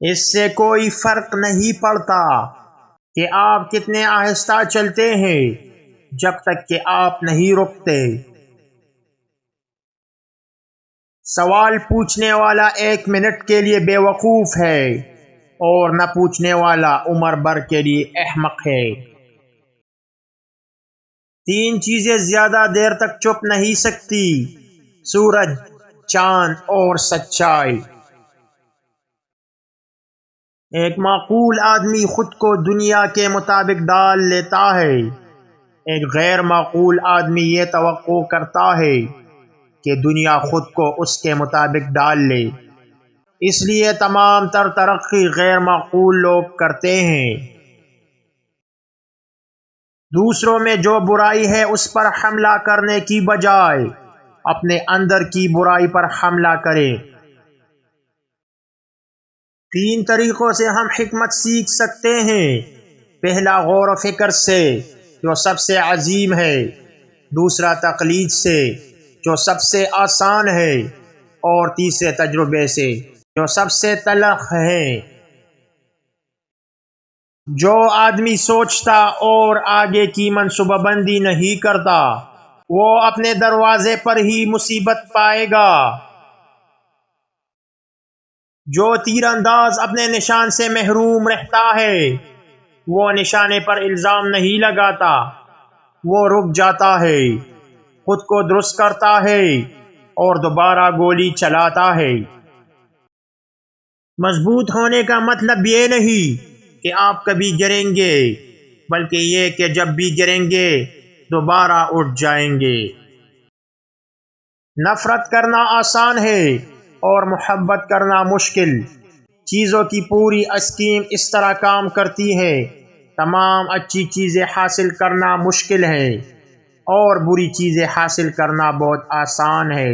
اس سے کوئی فرق نہیں پڑتا کہ آپ کتنے آہستہ چلتے ہیں جب تک کہ آپ نہیں رکتے۔ سوال پوچھنے والا 1 منٹ کے لیے بے وقوف ہے اور نہ پوچھنے والا عمر بھر کے لیے احمق ہے۔ 3 چیزیں زیادہ دیر تک چھپ نہیں سکتی: سورج، چاند اور سچائی۔ ایک معقول آدمی خود کو دنیا کے مطابق ڈال لیتا ہے، ایک غیر معقول آدمی یہ توقع کرتا ہے کہ دنیا خود کو اس کے مطابق ڈال لے۔ اس لیے تمام تر ترقی غیر معقول لوگ کرتے ہیں۔ دوسروں میں جو برائی ہے اس پر حملہ کرنے کی بجائے اپنے اندر کی برائی پر حملہ کریں۔ 3 طریقوں سے ہم حکمت سیکھ سکتے ہیں۔ پہلا، غور و فکر سے جو سب سے عظیم ہے۔ دوسرا، تقلید سے جو سب سے آسان ہے، اور تیسرے، تجربے سے جو سب سے تلخ ہے۔ جو آدمی سوچتا اور آگے کی منصوبہ بندی نہیں کرتا، وہ اپنے دروازے پر ہی مصیبت پائے گا۔ جو تیر انداز اپنے نشان سے محروم رہتا ہے، وہ نشانے پر الزام نہیں لگاتا، وہ رک جاتا ہے، خود کو درست کرتا ہے اور دوبارہ گولی چلاتا ہے۔ مضبوط ہونے کا مطلب یہ نہیں کہ آپ کبھی گریں گے، بلکہ یہ کہ جب بھی گریں گے دوبارہ اٹھ جائیں گے۔ نفرت کرنا آسان ہے اور محبت کرنا مشکل۔ چیزوں کی پوری اسکیم اس طرح کام کرتی ہے: تمام اچھی چیزیں حاصل کرنا مشکل ہے اور بری چیزیں حاصل کرنا بہت آسان ہے۔